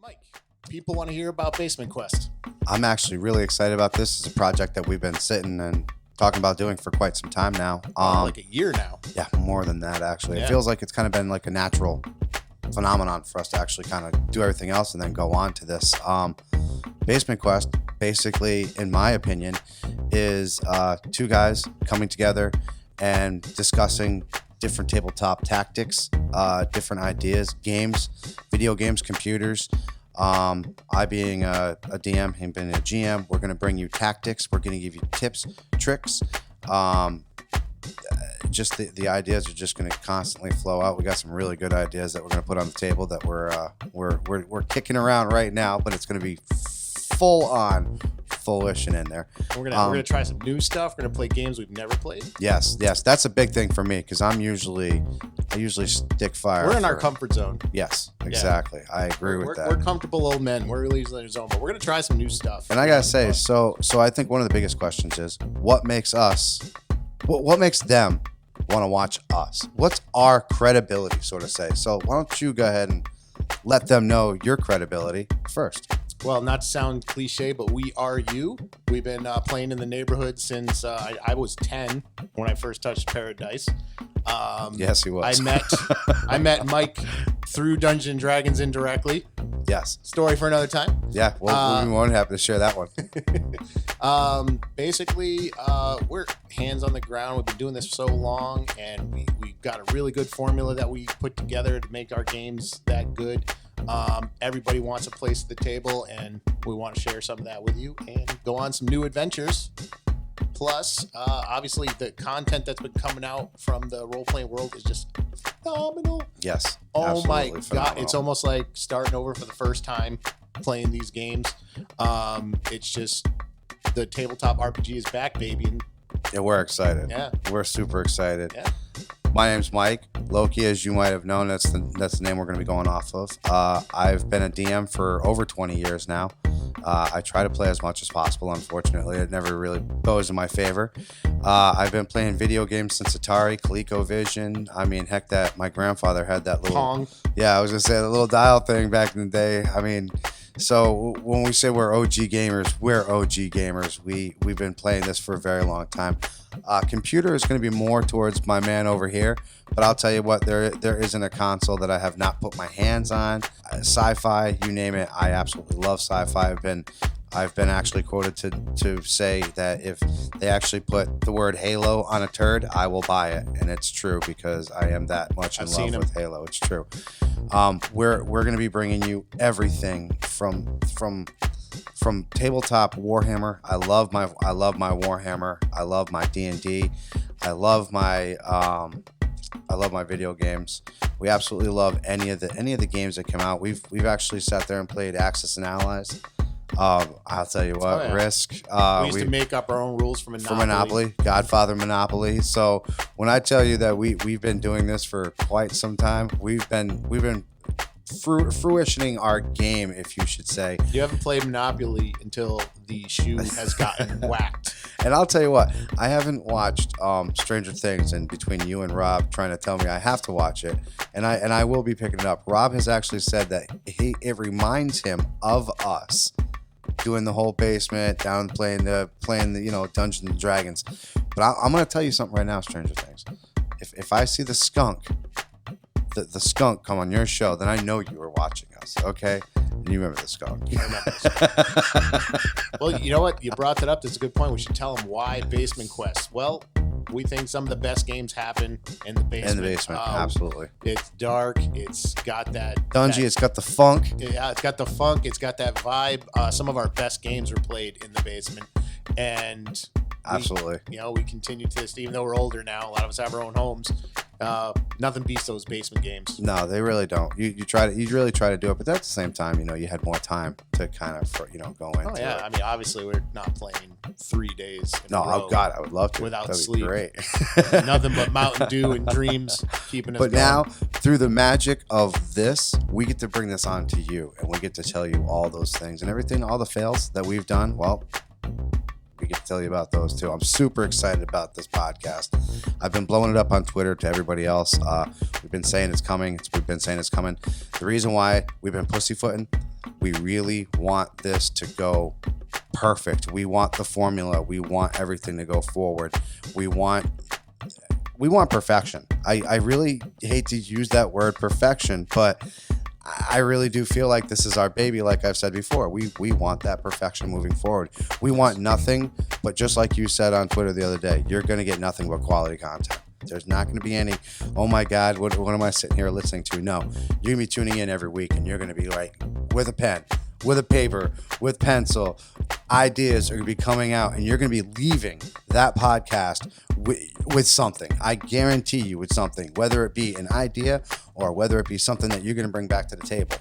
Mike, people want to hear about Basement Quest. I'm actually really excited about this. It's a project that we've been sitting and talking about doing for quite some time now. Like a year now. Yeah, more than that, actually. Yeah. It feels like it's kind of been like a natural phenomenon for us to actually kind of do everything else and then go on to this. Basement Quest, basically, in my opinion, is two guys coming together and discussing different tabletop tactics, different ideas, games, video games, computers. I being a DM, him being a GM, we're going to bring you tactics. We're going to give you tips, tricks. Just the ideas are just going to constantly flow out. We got some really good ideas that we're going to put on the table that we're kicking around right now, but it's going to be full on fruition in there. We're gonna try some new stuff. We're gonna play games we've never played. Yes, that's a big thing for me because I usually stick fire. We're in our comfort zone. Yes, exactly. Yeah. I agree with that. We're comfortable old men. We're really in our zone, but we're gonna try some new stuff. And I gotta say, so I think one of the biggest questions is what makes us, what makes them want to watch us? What's our credibility, so to say? So why don't you go ahead and let them know your credibility first? Well, not to sound cliche, but we are you. We've been playing in the neighborhood since I was 10 when I first touched Paradise. Yes, he was. I met Mike through Dungeons and Dragons indirectly. Yes. Story for another time. Yeah, we'll be more than happy to share that one. Basically, we're hands on the ground. We've been doing this so long, and we've got a really good formula that we put together to make our games that good. Everybody wants a place at the table, and we want to share some of that with you and go on some new adventures. Plus, obviously, the content that's been coming out from the role-playing world is just phenomenal. Yes. Oh my God. Phenomenal. It's almost like starting over for the first time playing these games. It's just the tabletop RPG is back, baby. And yeah, we're excited. Yeah. We're super excited. Yeah. My name's Mike. Loki, as you might have known, that's the name we're going to be going off of. I've been a DM for over 20 years now. I try to play as much as possible. Unfortunately, it never really goes in my favor. I've been playing video games since Atari, ColecoVision. I mean, heck, that my grandfather had that little Pong. Yeah, I was gonna say the little dial thing back in the day. I mean, so when we say we're OG gamers, we're OG gamers. We've been playing this for a very long time. Computer is going to be more towards my man over here, but I'll tell you what, there isn't a console that I have not put my hands on. Sci-fi, you name it, I absolutely love sci-fi. I've been actually quoted to say that if they actually put the word Halo on a turd, I will buy it, and it's true because I am that much in love with Halo. It's true. We're going to be bringing you everything from tabletop Warhammer. I love my Warhammer. I love my D&D. I love my video games. We absolutely love any of the games that come out. We've actually sat there and played Axis and Allies. I'll tell you what, Risk. We used to make up our own rules for Monopoly. Godfather Monopoly. So when I tell you that we've been doing this for quite some time, we've been fruitioning our game, if you should say. You haven't played Monopoly until the shoe has gotten whacked. And I'll tell you what, I haven't watched Stranger Things, and between you and Rob trying to tell me I have to watch it, and I will be picking it up. Rob has actually said that it reminds him of us doing the whole basement, down playing the Dungeons and Dragons. But I'm going to tell you something right now, Stranger Things. If I see the skunk come on your show, then I know you were watching us, okay? And you remember the skunk. I remember the skunk. Well, you know what? You brought that up. That's a good point. We should tell them why Basement Quest. Well, we think some of the best games happen in the basement. In the basement, absolutely. It's dark. It's got that dungy. It's got the funk. Yeah, it's got the funk. It's got that vibe. Some of our best games were played in the basement, and absolutely. We continue to this, even though we're older now. A lot of us have our own homes. Nothing beats those basement games. No, they really don't. You really try to do it, but at the same time, you had more time to kind of go into Oh yeah, it. I mean, obviously we're not playing 3 days in a row. Oh God, I would love to. Without That'd sleep. be great. Nothing but Mountain Dew and dreams keeping us But going. now, through the magic of this, we get to bring this on to you, and we get to tell you all those things and everything, all the fails that we've done. Well, we get to tell you about those too. I'm super excited about this podcast. I've been blowing it up on Twitter to everybody else. We've been saying it's coming. We've been saying it's coming. The reason why we've been pussyfooting We really want this to go perfect. We want the formula. We want everything to go forward. We want perfection. I really hate to use that word perfection, but I really do feel like this is our baby. Like I've said before, we want that perfection moving forward. We want nothing but, just like you said on Twitter the other day, you're going to get nothing but quality content. There's not going to be any, oh my God, what am I sitting here listening to? No, you're going to be tuning in every week, and you're going to be like, with a pen, with a paper, with pencil, ideas are going to be coming out, and you're going to be leaving that podcast with something. I guarantee you, with something, whether it be an idea or whether it be something that you're going to bring back to the table.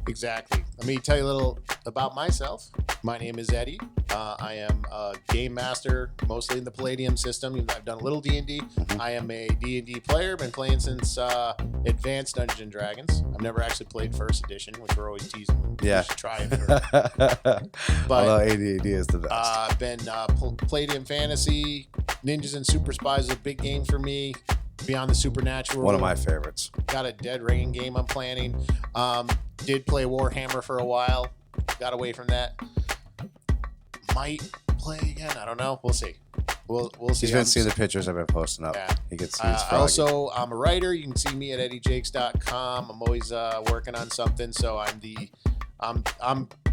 Exactly. Let me tell you a little about myself. My name is Eddie. I am a game master, mostly in the Palladium system. I've done a little D&D. Mm-hmm. I am a D&D player. Been playing since Advanced Dungeons and Dragons. I've never actually played First Edition, which we're always teasing. Yeah. We should try it. Although AD&D is the best. I've been Palladium Fantasy. Ninjas and Super Spies is a big game for me. Beyond the Supernatural. One of my favorites. Got a Dead Ringing game I'm planning. Did play Warhammer for a while. Got away from that. Might play again. I don't know. We'll see. We'll see. He's been seeing the pictures I've been posting up. Yeah. He gets also, I'm a writer. You can see me at eddiejakes.com. I'm always working on something. So I'm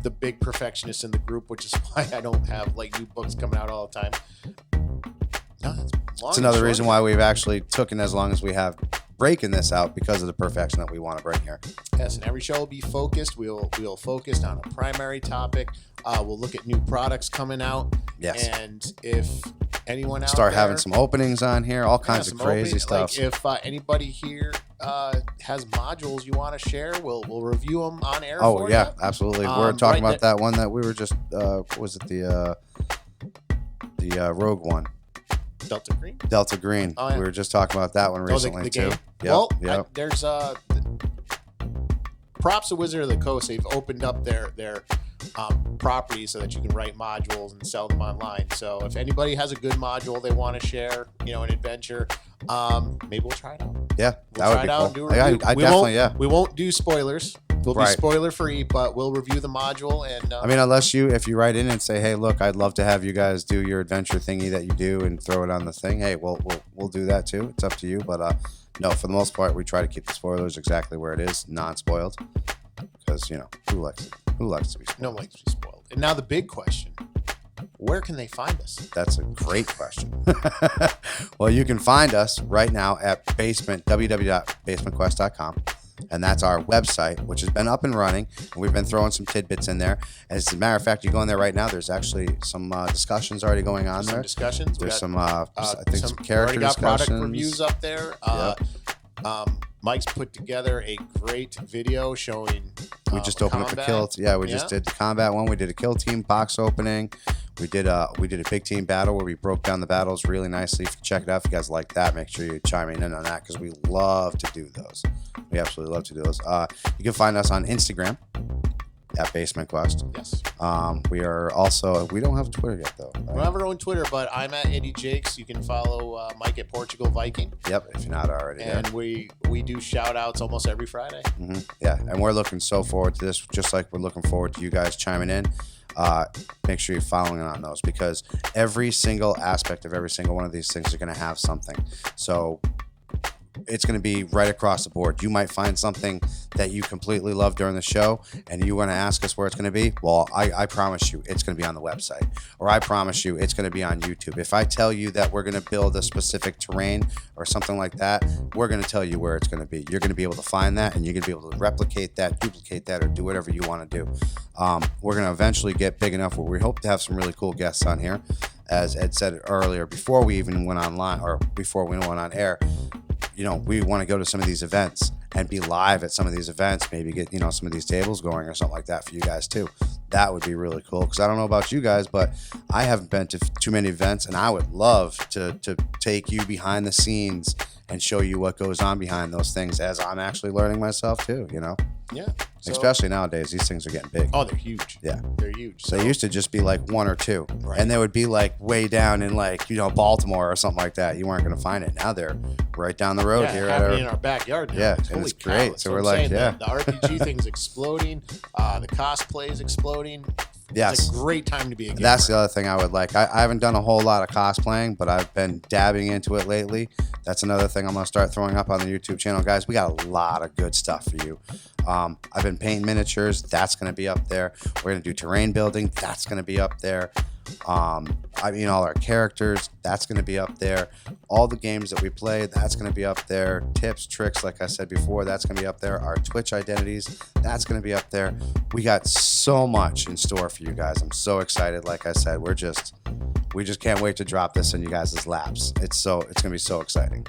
the big perfectionist in the group, which is why I don't have like new books coming out all the time. No, it's another reason why we've actually taken as long as we have breaking this out, because of the perfection that we want to bring here. Yes, and every show will be focused. We'll focus on a primary topic. We'll look at new products coming out. Yes. And if anyone out start there, having some openings on here, all kinds of crazy stuff. Like if anybody here has modules you want to share, we'll review them on air. Oh for yeah, you. absolutely. We're talking about that one that we were just. Was it the Rogue one? Delta Green. Oh, yeah. We were just talking about that one recently the too. Game? Yep, well, there's props to Wizard of the Coast. They've opened up their properties so that you can write modules and sell them online. So if anybody has a good module they want to share, an adventure, maybe we'll try it out. Yeah, we'll that would be cool. We won't do spoilers. We'll be spoiler free, but we'll review the module. And I mean, if you write in and say, hey, look, I'd love to have you guys do your adventure thingy that you do and throw it on the thing. Hey, we'll do that too. It's up to you. But no, for the most part, we try to keep the spoilers exactly where it is, non-spoiled. Because, who likes to be spoiled? No one likes to be spoiled. And now the big question. Where can they find us? That's a great question. Well, you can find us right now at www.basementquest.com. And that's our website, which has been up and running. And we've been throwing some tidbits in there. As a matter of fact, you go in there right now, there's actually some discussions already going on there. Discussions. There's some character discussions. Got product reviews up there. Mike's put together a great video showing. We just opened up the kill. Just did the combat one. We did a kill team box opening. We did a big team battle where we broke down the battles really nicely. If you check it out, if you guys like that, make sure you chime in on that, because we love to do those. We absolutely love to do those. You can find us on Instagram at Basement Quest. Yes. We are also, we don't have Twitter yet though. Right? We don't have our own Twitter, but I'm at Eddie Jakes. You can follow Mike at Portugal Viking. Yep, if you're not already. And we do shout outs almost every Friday. Mm-hmm. Yeah, and we're looking so forward to this, just like we're looking forward to you guys chiming in. Make sure you're following on those, because every single aspect of every single one of these things are going to have something. So it's going to be right across the board. You might find something that you completely love during the show and you want to ask us where it's going to be. Well, I promise you it's going to be on the website, or I promise you it's going to be on YouTube. If I tell you that we're going to build a specific terrain or something like that, we're going to tell you where it's going to be. You're going to be able to find that, and you're going to be able to replicate that, duplicate that, or do whatever you want to do. We're going to eventually get big enough where we hope to have some really cool guests on here. As Ed said earlier, before we even went online, or before we went on air, we want to go to some of these events and be live at some of these events, maybe get, some of these tables going or something like that for you guys too. That would be really cool, because I don't know about you guys, but I haven't been to too many events, and I would love to take you behind the scenes and show you what goes on behind those things, as I'm actually learning myself too, Yeah. So, Especially nowadays, these things are getting big. oh, they're huge. Yeah. They're huge. So They used to just be like one or two, Right. and they would be like way down in like Baltimore or something like that. You weren't going to find it. Now they're right down the road yeah, here happening in our backyard. Now. Yeah, and Holy it's cow, great. that's So what we're I'm like, saying. yeah. The RPG thing's exploding. The cosplay is exploding. Yes. It's a great time to be a gamer. That's the other thing I would like. I haven't done a whole lot of cosplaying, but I've been dabbing into it lately. That's another thing I'm going to start throwing up on the YouTube channel. Guys, we got a lot of good stuff for you. I've been painting miniatures. That's going to be up there. We're going to do terrain building. That's going to be up there. All our characters, that's going to be up there. All the games that we play, that's going to be up there. Tips, tricks, like I said before, that's going to be up there. Our Twitch identities, that's going to be up there. We got so much in store for you guys. I'm so excited. Like I said, we just can't wait to drop this in you guys' laps. It's going to be so exciting.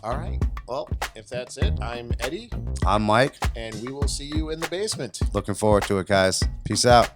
All right. Well, if that's it, I'm Eddie. I'm Mike. And we will see you in the basement. Looking forward to it, guys. Peace out.